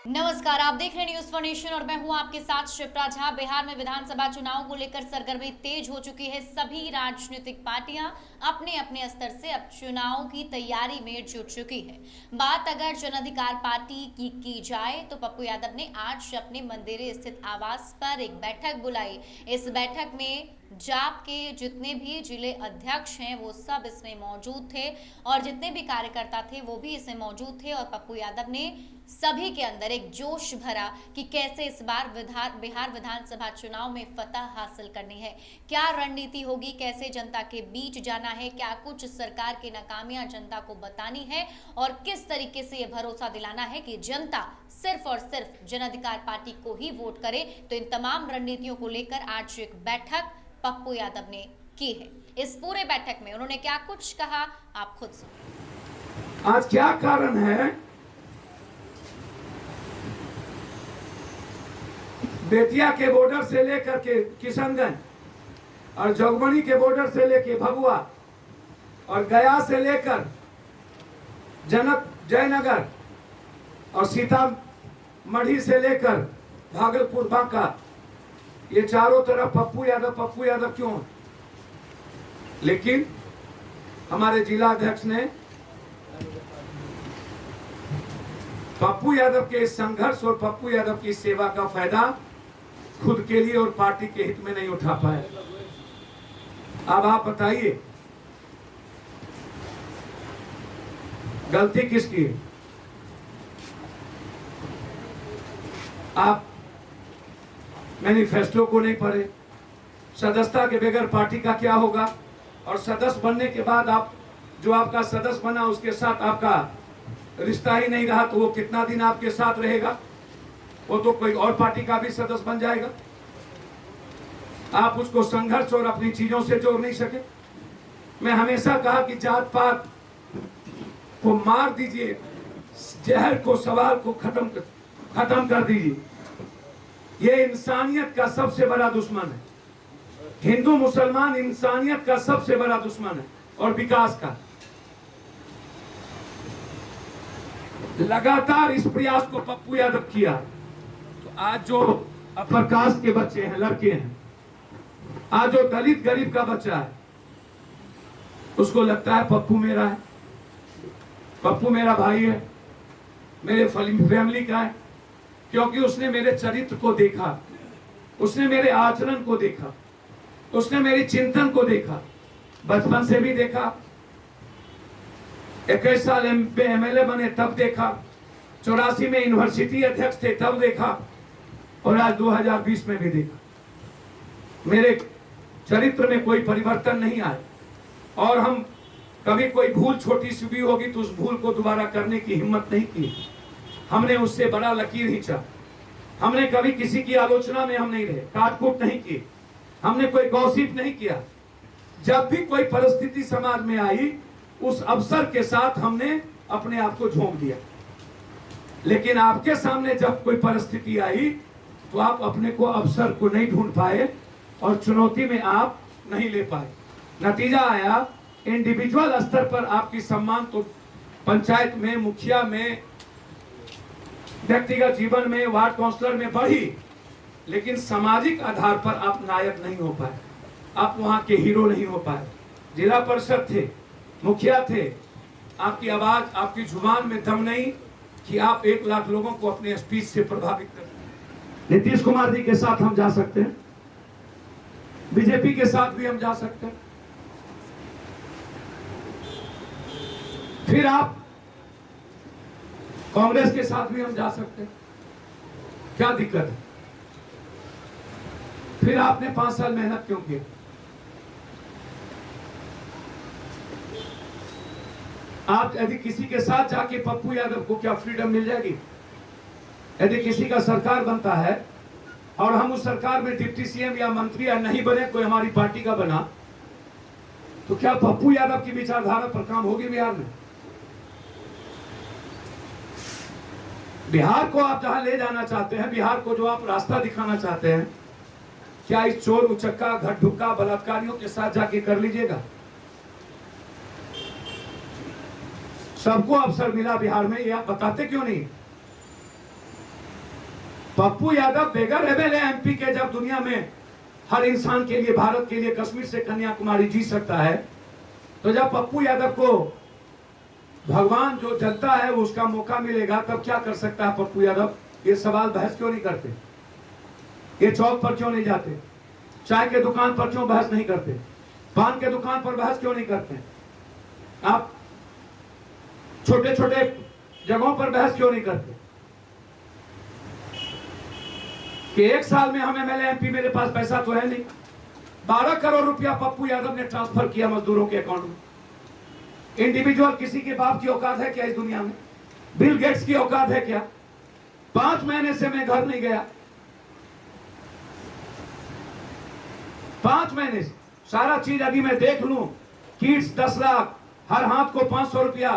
नमस्कार, आप देख रहे हैं न्यूज फॉर नेशन और मैं हूं आपके साथ शिप्रा झा। बिहार में विधानसभा चुनाव को लेकर सरगर्मी तेज हो चुकी है। सभी राजनीतिक पार्टियां अपने अपने स्तर से अब चुनाव की तैयारी में जुट चुकी है। बात अगर जन अधिकार पार्टी की जाए तो पप्पू यादव ने आज अपने मंदिर स्थित आवास पर एक बैठक बुलाई। इस बैठक में जाप के जितने भी जिले अध्यक्ष हैं वो सब इसमें मौजूद थे और जितने भी कार्यकर्ता थे वो भी इसमें मौजूद थे और पप्पू यादव ने सभी के अंदर एक जोश भरा कि कैसे इस बार बिहार विधानसभा चुनाव में फतह हासिल करनी है, क्या रणनीति होगी, कैसे जनता के बीच जाना है, क्या कुछ सरकार की नाकामियां जनता को बतानी है और किस तरीके से ये भरोसा दिलाना है कि जनता सिर्फ और सिर्फ जन अधिकार पार्टी को ही वोट करे। तो इन तमाम रणनीतियों को लेकर आज एक बैठक पप्पू यादव ने की है। इस पूरे बैठक में उन्होंने क्या कुछ कहा, आप खुद सुनो। आज क्या कारण है बेतिया के बॉर्डर से लेकर के किशनगंज और जोगबनी के बॉर्डर से लेकर भगुआ और गया से लेकर जयनगर और सीतामढ़ी से लेकर भागलपुर बांका, ये चारों तरफ पप्पू यादव क्यों? लेकिन हमारे जिला अध्यक्ष ने पप्पू यादव के संघर्ष और पप्पू यादव की सेवा का फायदा खुद के लिए और पार्टी के हित में नहीं उठा पाए। अब आप बताइए गलती किसकी है? आप मैनिफेस्टो को नहीं पढ़े, सदस्यता के बगैर पार्टी का क्या होगा, और सदस्य बनने के बाद आप जो आपका सदस्य बना उसके साथ आपका रिश्ता ही नहीं रहा तो वो कितना दिन आपके साथ रहेगा? वो तो कोई और पार्टी का भी सदस्य बन जाएगा। आप उसको संघर्ष और अपनी चीजों से जोड़ नहीं सके। मैं हमेशा कहा कि जात पात को मार दीजिए, जहर को सवाल को खत्म कर दीजिए। ये इंसानियत का सबसे बड़ा दुश्मन है। हिंदू मुसलमान इंसानियत का सबसे बड़ा दुश्मन है और विकास का। लगातार इस प्रयास को पप्पू यादव किया। तो आज जो अपर कास्ट के बच्चे हैं, लड़के हैं, आज जो दलित गरीब का बच्चा है, उसको लगता है पप्पू मेरा है, पप्पू मेरा भाई है, मेरे फैमिली का है, क्योंकि उसने मेरे चरित्र को देखा, उसने मेरे आचरण को देखा, उसने मेरी चिंतन को देखा, बचपन से भी देखा। 21 साल एमएलए बने तब देखा, 84 में यूनिवर्सिटी अध्यक्ष थे तब देखा, और आज 2020 में भी देखा। मेरे चरित्र में कोई परिवर्तन नहीं आया और हम कभी कोई भूल छोटी सी भी होगी तो उस भूल को दोबारा करने की हिम्मत नहीं की। हमने उससे बड़ा लकीर खींचा। हमने कभी किसी की आलोचना में हम नहीं रहे, काटकूट नहीं की, हमने कोई गॉसिप नहीं किया। जब भी कोई परिस्थिति समाज में आई उस अवसर के साथ हमने अपने आप को झोंक दिया। लेकिन आपके सामने जब कोई परिस्थिति आई तो आप अपने को अवसर को नहीं ढूंढ पाए और चुनौती में आप नहीं ले पाए। नतीजा आया इंडिविजुअल स्तर पर आपकी सम्मान तो पंचायत में, मुखिया में, व्यक्तिगत जीवन में, वार्ड काउंसलर में बढ़ी, लेकिन सामाजिक आधार पर आप नायक नहीं हो पाए, आप वहां के हीरो नहीं हो पाए। जिला परिषद थे, मुखिया थे, आपकी आवाज, आपकी जुबान में दम नहीं कि आप 1 लाख लोगों को अपने स्पीच से प्रभावित कर। नीतीश कुमार जी के साथ हम जा सकते हैं, बीजेपी के साथ भी हम जा सकते हैं, फिर आप कांग्रेस के साथ भी हम जा सकते हैं, क्या दिक्कत है? फिर आपने 5 साल मेहनत क्यों की? आप यदि किसी के साथ जाके पप्पू यादव को क्या फ्रीडम मिल जाएगी? यदि किसी का सरकार बनता है और हम उस सरकार में डिप्टी सीएम या मंत्री या नहीं बने, कोई हमारी पार्टी का बना, तो क्या पप्पू यादव की विचारधारा पर काम होगी बिहार में? बिहार को आप जहां ले जाना चाहते हैं, बिहार को जो आप रास्ता दिखाना चाहते हैं, क्या इस चोर उचक्का घटढुक्का बलात्कारियों के साथ जाके कर लीजिएगा? सबको अवसर मिला बिहार में, ये आप बताते क्यों नहीं? पप्पू यादव बेगर एमएलए एमपी के जब दुनिया में हर इंसान के लिए, भारत के लिए, कश्मीर से कन्याकुमारी जी सकता है, तो जब पप्पू यादव को भगवान जो जनता है उसका मौका मिलेगा, तब क्या कर सकता है पप्पू यादव? ये सवाल बहस क्यों नहीं करते? ये चौक पर क्यों नहीं जाते? चाय के दुकान पर क्यों बहस नहीं करते? पान के दुकान पर बहस क्यों नहीं करते? आप छोटे छोटे जगहों पर बहस क्यों नहीं करते? कि एक साल में हम एमएलए एमपी, मेरे पास पैसा तो है नहीं, 12 करोड़ रुपया पप्पू यादव ने ट्रांसफर किया मजदूरों के अकाउंट में। इंडिविजुअल किसी के बाप की औकात है क्या इस दुनिया में? बिल गेट्स की औकात है क्या? 5 महीने से मैं घर नहीं गया, 5 महीने से सारा चीज यदि मैं देख लूं, किट्स 10 लाख, हर हाथ को 500 रुपया,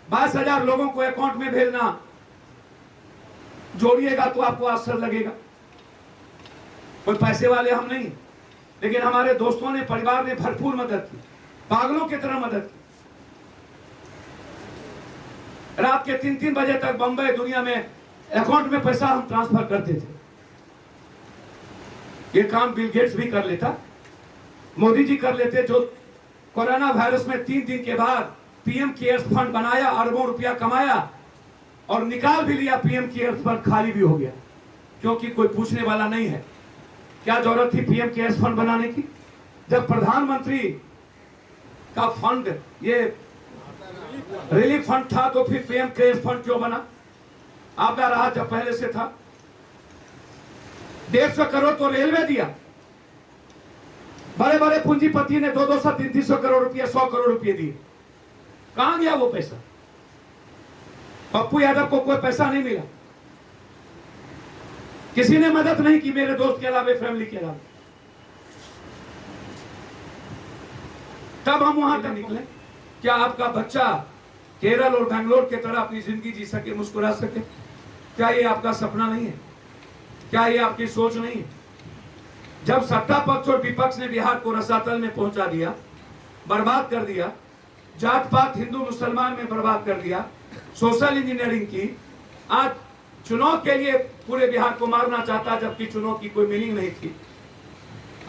22,000 लोगों को अकाउंट में भेजना, जोड़िएगा तो आपको आश्चर्य लगेगा। कोई पैसे वाले हम नहीं, लेकिन हमारे दोस्तों ने, परिवार ने भरपूर मदद की, पागलों की तरह मदद की। रात के 3-3 बजे तक बंबई दुनिया में अकाउंट में पैसा हम ट्रांसफर करते थे। ये काम बिल गेट्स भी कर लेता, मोदी जी कर लेते, जो कोरोना वायरस में 3 दिन के बाद पीएम केयर्स फंड बनाया, अरबों रुपया कमाया और निकाल भी लिया। पीएम केयर्स फंड खाली भी हो गया क्योंकि कोई पूछने वाला नहीं है। क्या जरूरत थी पीएम केयर्स फंड बनाने की? जब प्रधानमंत्री का फंड ये रिलीफ फंड था, तो फिर पीएम केयर्स फंड क्यों बना? आपदा रहा जब पहले से था। 150 करोड़ तो रेलवे दिया, बड़े बड़े पूंजीपति ने 200, 300 करोड़ रुपया, 100 करोड़ रुपये दिए। कहां गया वो पैसा? पप्पू यादव को कोई पैसा नहीं मिला, किसी ने मदद नहीं की, मेरे दोस्त के अलावा, फैमिली के अलावा। तब हम वहां तक निकले। क्या आपका बच्चा केरल और बेंगलोर की तरह अपनी जिंदगी जी सके, मुस्कुरा सके? क्या ये आपका सपना नहीं है? क्या ये आपकी सोच नहीं है? जब सत्ता पक्ष और विपक्ष ने बिहार को रसातल में पहुंचा दिया, बर्बाद कर दिया, जात पात हिंदू मुसलमान में बर्बाद कर दिया, सोशल इंजीनियरिंग की, आज चुनाव के लिए पूरे बिहार को मारना चाहता, जबकि चुनाव की कोई मीनिंग नहीं थी।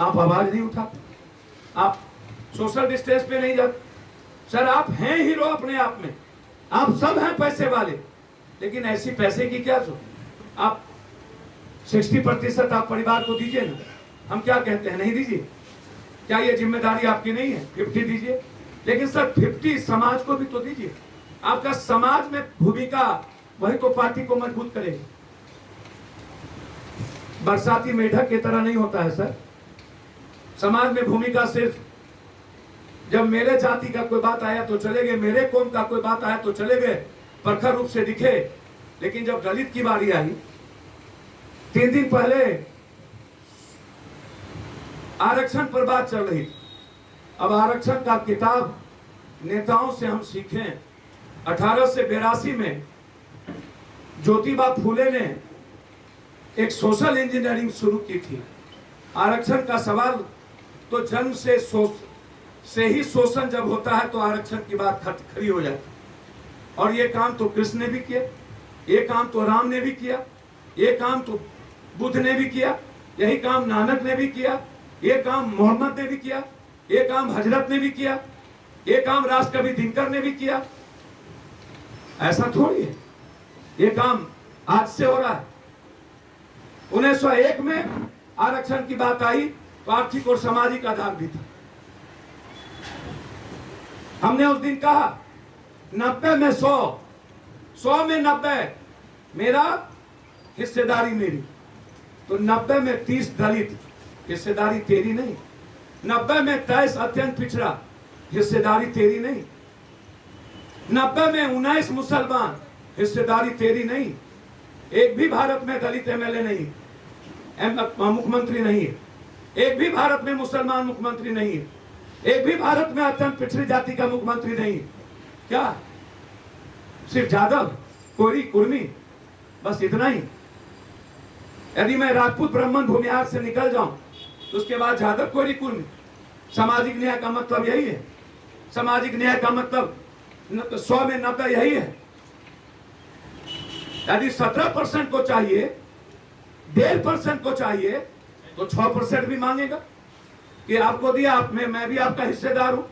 आप आवाज नहीं उठाते, आप सोशल डिस्टेंस पे नहीं जाते। सर, आप हैं हीरो अपने आप में, आप सब हैं पैसे वाले, लेकिन ऐसी पैसे की क्या सोच? आप 60% आप परिवार को दीजिए ना। हम क्या कहते हैं, नहीं दीजिए? क्या ये जिम्मेदारी आपकी नहीं है? 50 दीजिए, लेकिन सर 50 समाज को भी तो दीजिए। आपका समाज में भूमिका वही तो पार्टी को मजबूत करेगी। बरसाती मेढक की तरह नहीं होता है सर। समाज में भूमिका सिर्फ जब मेरे जाति का कोई बात आया तो चले गए, मेरे कौम का कोई बात आया तो चले गए, प्रखर रूप से दिखे। लेकिन जब दलित की बारी आई, 3 दिन पहले आरक्षण पर बात चल रही थी। अब आरक्षण का किताब नेताओं से हम सीखें। 1882 में ज्योतिबा फूले ने एक सोशल इंजीनियरिंग शुरू की थी। आरक्षण का सवाल तो जन्म से ही शोषण जब होता है तो आरक्षण की बात खड़ी हो जाती। और ये काम तो कृष्ण ने भी किया, ये काम तो राम ने भी किया, ये काम तो बुद्ध ने भी किया, यही काम नानक ने भी किया, ये काम मोहम्मद ने भी किया, ये काम हजरत ने भी किया, ये काम राष्ट्रकवि दिनकर ने भी किया। ऐसा थोड़ी है ये काम आज से हो रहा है। 1901 में आरक्षण की बात आई तो आर्थिक और सामाजिक आधार भी था। हमने उस दिन कहा 90 में 100, 100 में 90 मेरा हिस्सेदारी मेरी, तो 90 में 30 दलित, हिस्सेदारी तेरी नहीं। 90 में 23 अत्यंत पिछड़ा, हिस्सेदारी तेरी नहीं। 90 में 19 मुसलमान, हिस्सेदारी तेरी नहीं। एक भी भारत में दलित एमएलए नहीं, मुख्यमंत्री नहीं है। एक भी भारत में मुसलमान मुख्यमंत्री नहीं है। एक भी भारत में अत्यंत पिछड़ी जाति का मुख्यमंत्री नहीं है। क्या सिर्फ जादव, कोरी, कुर्मी, बस इतना ही? यदि मैं राजपूत, ब्राह्मण, भूमिहार से निकल जाऊं तो उसके बाद जादव, कोरी, कुर्मी। सामाजिक न्याय का मतलब यही है। सामाजिक न्याय का मतलब 100 में 90 यही है। यदि 17% को चाहिए 1.5% को चाहिए तो 6% भी मांगेगा कि आपको दिया, मैं भी आपका हिस्सेदार हूं।